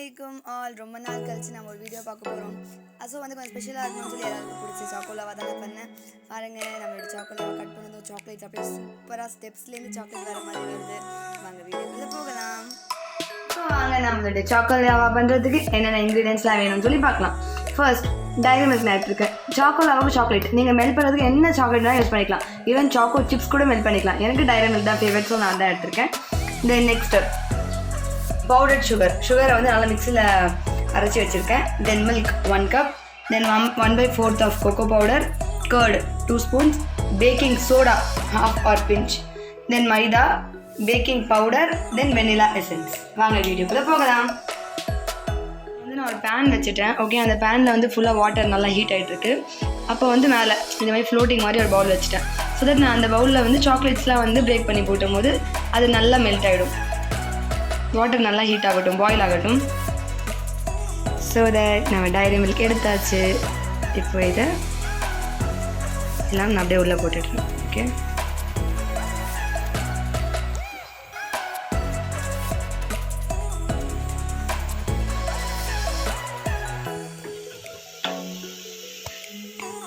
Assalamualaikum all. ரொம்ப நாள் கழிச்சு நம்ம ஒரு வீடியோ பார்க்க போகிறோம். ஸோ வந்து கொஞ்சம் ஸ்பெஷலாக இருக்கும்னு சொல்லி எல்லாருக்கும் பிடிச்சி சாக்கோலாவாக தானே பண்ணேன். பாருங்க நம்மளோட சாக்கோலாவை கட் பண்ணதும் சாக்லேட் அப்படியே சூப்பராக ஸ்டெப்ஸ்லேருந்து சாக்லேட் வர மாதிரி வருது. வாங்க வீடியோக்குள்ளே போகலாம். ஸோ வாங்க நம்மளோட சாக்கோலாவா பண்ணுறதுக்கு என்னென்ன இன்க்ரீடியன்ஸ்லாம் வேணும்னு சொல்லி பார்க்கலாம். ஃபர்ஸ்ட் டைரி மில்க் நான் எடுத்துருக்கேன். சாக்கோலாவுக்கு சாக்லேட் நீங்கள் மெல்ட் பண்ணுறதுக்கு என்ன சாக்லேட்லாம் யூஸ் பண்ணிக்கலாம். ஈவன் சாக்கோ சிப்ஸ் கூட மெல்ட் பண்ணிக்கலாம். எனக்கு டைரி மில்க் தான் ஃபேவரட், ஸோ நான் தான் எடுத்திருக்கேன். தென் நெக்ஸ்ட் பவுடர்ட் சுகரை வந்து நல்லா மிக்ஸியில் அரைச்சி வச்சுருக்கேன். Then milk 1 cup, then 1/4 of cocoa powder, curd 2 spoons, baking soda half or pinch, then maida, baking powder, then vanilla essence. வாங்க வீடியோக்குள்ளே போகலாம். வந்து நான் ஒரு பேன் வச்சுட்டேன். ஓகே, அந்த பேனில் வந்து ஃபுல்லாக வாட்டர் நல்லா ஹீட் ஆகிட்டுருக்கு. அப்போ வந்து மேலே இந்த மாதிரி ஃப்ளோட்டிங் மாதிரி ஒரு பவுல் வச்சுட்டேன். ஸோ தட் நான் அந்த பவுலில் வந்து சாக்லேட்ஸ்லாம் வந்து பிரேக் பண்ணி போட்டும் போது அது நல்லா மெல்ட் ஆகிடும். வாட்டர் நல்லா ஹீட் ஆகட்டும், பாயில் ஆகட்டும். ஸோ தட் நம்ம டைரி மில்க் எடுத்தாச்சு. இப்போ இதை எல்லாம் நான் அப்படியே உள்ளே போட்டுடுறேன். ஓகே,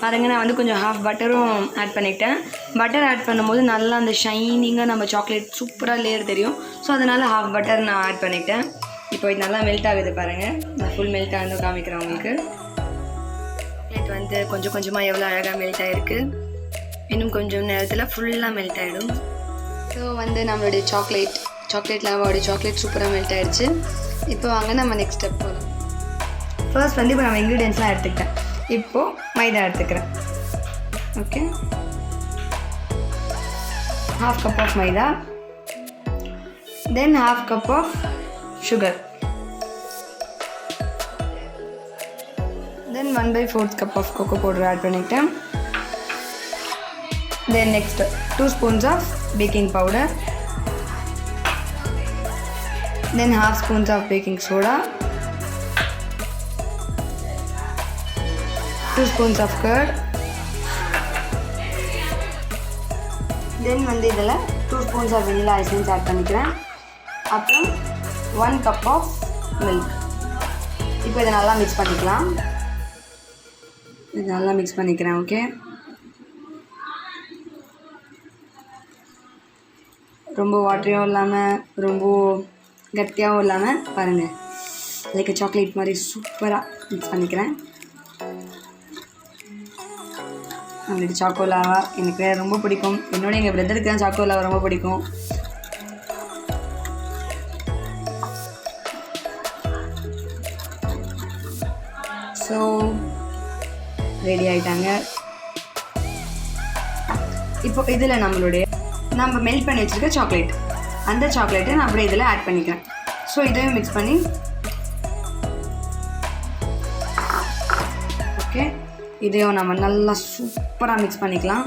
பாருங்க, நான் வந்து கொஞ்சம் ஹாஃப் பட்டரும் ஆட் பண்ணிக்கிட்டேன். பட்டர் ஆட் பண்ணும்போது நல்லா அந்த ஷைனிங்காக நம்ம சாக்லேட் சூப்பராக லேயர் தெரியும். ஸோ அதனால் ஹாஃப் பட்டர் நான் ஆட் பண்ணிக்கிட்டேன். இப்போ இது நல்லா மெல்ட் ஆகுது பாருங்கள். நான் ஃபுல் மெல்ட் ஆகுது காமிக்கிறேன் உங்களுக்கு. சாக்லேட் வந்து கொஞ்சம் கொஞ்சமாக எவ்வளோ அழகாக மெல்ட் ஆகிருக்கு. இன்னும் கொஞ்சம் நேரத்தில் ஃபுல்லாக மெல்ட் ஆகிடும். ஸோ வந்து நம்மளுடைய சாக்லேட் லாவாவோடைய சாக்லேட் சூப்பராக மெல்ட் ஆகிடுச்சு. இப்போ வாங்க நம்ம நெக்ஸ்ட் ஸ்டெப் போகலாம். ஃபர்ஸ்ட் வந்து இப்போ நம்ம இன்க்ரீடியன்ஸ்லாம் எடுத்துக்கிட்டேன். இப்போது மைதா எடுத்துக்கிறேன். Okay, half cup of maida, then half cup of sugar, then 1/4 cup of cocoa powder add பண்ணிக்கிட்டேன். Then next 2 spoons of baking powder, then half spoons of baking soda, 2 spoons of curd, then வந்து இதில் 2 spoons of vanilla essence add பண்ணிக்கிறேன். அப்புறம் 1 cup of milk. இப்போ இதை நல்லா mix பண்ணிக்கலாம். இது நல்லா மிக்ஸ் பண்ணிக்கிறேன். ஓகே, ரொம்ப வாட்டரியாகவும் இல்லாமல் ரொம்ப கட்டியாகவும் இல்லாமல் பாருங்கள், லைக் சாக்லேட் மாதிரி சூப்பராக மிக்ஸ் பண்ணிக்கிறேன். அவங்களுக்கு சாக்கோலாவா எனக்கு ரொம்ப பிடிக்கும். என்னோட எங்கள் பிரதருக்கு தான் சாக்கோலாவா ரொம்ப பிடிக்கும். ஸோ ரெடி ஆகிட்டாங்க. இப்போ இதில் நம்ம மெல்ட் பண்ணி வச்சுருக்க சாக்லேட், அந்த சாக்லேட்டை நான் அப்படியே இதில் ஆட் பண்ணிக்கிறேன். ஸோ இதையும் மிக்ஸ் பண்ணி ஓகே, இதையும் நம்ம நல்லா சூப்பராக மிக்ஸ் பண்ணிக்கலாம்.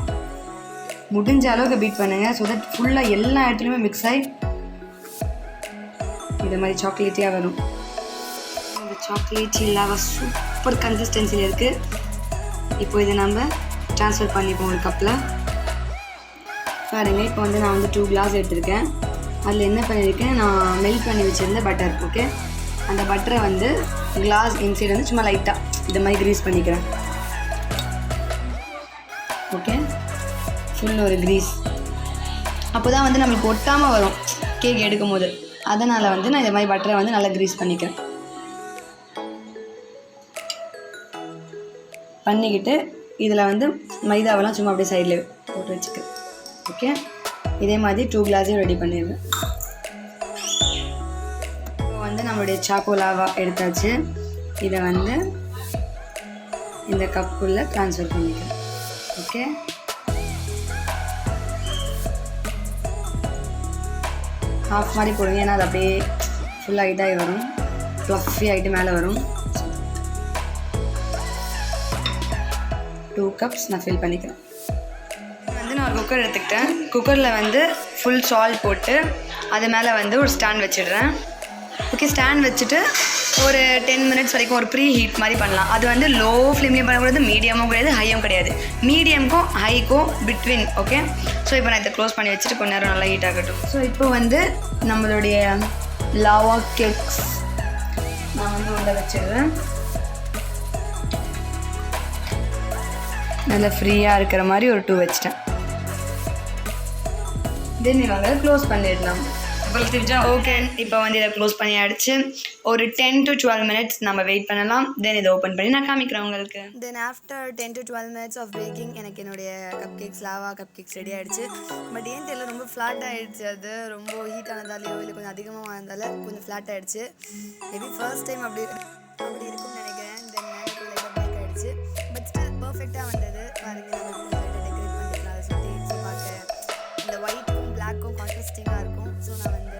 முடிஞ்ச அளவுக்கு பீட் பண்ணுங்கள். ஸோ தட் ஃபுல்லாக எல்லா இடத்துலையுமே மிக்ஸ் ஆகி இது மாதிரி சாக்லேட்டியாக வரும். இந்த சாக்லேட் இல்லாமல் சூப்பர் கன்சிஸ்டன்சியில் இருக்குது. இப்போ இதை நம்ம ட்ரான்ஸ்ஃபர் பண்ணிப்போம் ஒரு கப்பில். பாருங்கள், இப்போ வந்து நான் வந்து 2 கிளாஸ் எடுத்திருக்கேன். அதில் என்ன பண்ணியிருக்கேன், நான் மெல்ட் பண்ணி வச்சுருந்த பட்டர். ஓகே, அந்த பட்டரை வந்து கிளாஸ் இன்சைட் வந்து சும்மா லைட்டாக இது மாதிரி க்ரீஸ் பண்ணிக்கிறேன். ஓகே, ஃபுல் ஒரு க்ரீஸ். அப்போ தான் வந்து நம்மளுக்கு ஒட்டாமல் வரும் கேக் எடுக்கும் போது. அதனால் வந்து நான் இந்த மாதிரி பட்டரை வந்து நல்லா க்ரீஸ் பண்ணிக்கிறேன். பண்ணிக்கிட்டு இதில் வந்து மைதாவெல்லாம் சும்மா அப்படியே சைடில் போட்டு வச்சுக்கிறேன். ஓகே, இதே மாதிரி 2 கிளாஸையும் ரெடி பண்ணிடுவேன். இப்போ வந்து நம்மளுடைய சாக்கோலாவா எடுத்தாச்சு. இதை வந்து இந்த கப்புக்குள்ளே ட்ரான்ஸ்ஃபர் பண்ணிக்கிறேன். ஓகே, ஹாஃப் மாதிரி போடுங்க, ஏன்னா அது அப்படியே ஃபுல்லாக இதாகி வரும், ப்ளஃபி ஆகிட்டு மேலே வரும். 2 கப்ஸ் நான் ஃபில் பண்ணிக்கிறேன். வந்து நான் ஒரு குக்கர் எடுத்துக்கிட்டேன். குக்கரில் வந்து ஃபுல் சால்ட் போட்டு அது மேலே வந்து ஒரு ஸ்டாண்ட் வச்சிடுறேன். ஓகே, ஸ்டாண்ட் வச்சுட்டு ஒரு 10 மினிட்ஸ் வரைக்கும் ஒரு ப்ரீ ஹீட் மாதிரி பண்ணலாம். அது வந்து லோ ஃப்ளேம்லேயும் பண்ணக்கூடாது, மீடியமும் கிடையாது, ஹையும் கிடையாது, மீடியமுக்கும் ஹைக்கும் பிட்வீன். ஓகே, ஸோ இப்போ நான் இதை க்ளோஸ் பண்ணி வச்சுட்டு கொஞ்ச நேரம் நல்லா ஹீட் ஆகட்டும். ஸோ இப்போ வந்து நம்மளுடைய லாவா கேக்ஸ் நான் வந்து உள்ளே வச்சிடுவேன். நல்லா ஃப்ரீயாக இருக்கிற மாதிரி ஒரு 2 வச்சிட்டேன். தென் இவங்க க்ளோஸ் பண்ணிடலாம். ஓகே, இப்போ வந்து இதை க்ளோஸ் பண்ணியாச்சு. ஒரு 10 to 12 minutes நம்ம வெயிட் பண்ணலாம். தென் இதை ஓப்பன் பண்ணி நான் காமிக்கிறேன் உங்களுக்கு. Then after 10 to 12 minutes of baking எனக்கு என்னுடைய cup cakes lava cup cakes ready ஆகிடுச்சு. பட் ஏன் தெரியல, ரொம்ப ஃப்ளாட் ஆகிடுச்சு. அது ரொம்ப ஹீட் ஆனதாலேயோ இல்லை கொஞ்சம் அதிகமாக ஆனதால கொஞ்சம் ஃப்ளாட் ஆகிடுச்சு. மேபி ஃபர்ஸ்ட் டைம் அப்படி இருக்கும்னு நினைக்கிறேன். தென் மேலே பேக் ஆகிடுச்சு. பட் ஸ்டில் பர்ஃபெக்டாக வந்தது. பாருங்கள், நம்ம டெக்கரேட் பண்ணிக்கலாம். அதை சுற்றி பார்க்க இந்த ஒயிட்டும் பிளாக்கும் கான்ட்ராஸ்டிங்காக இருக்கும். ஸோ நான் வந்து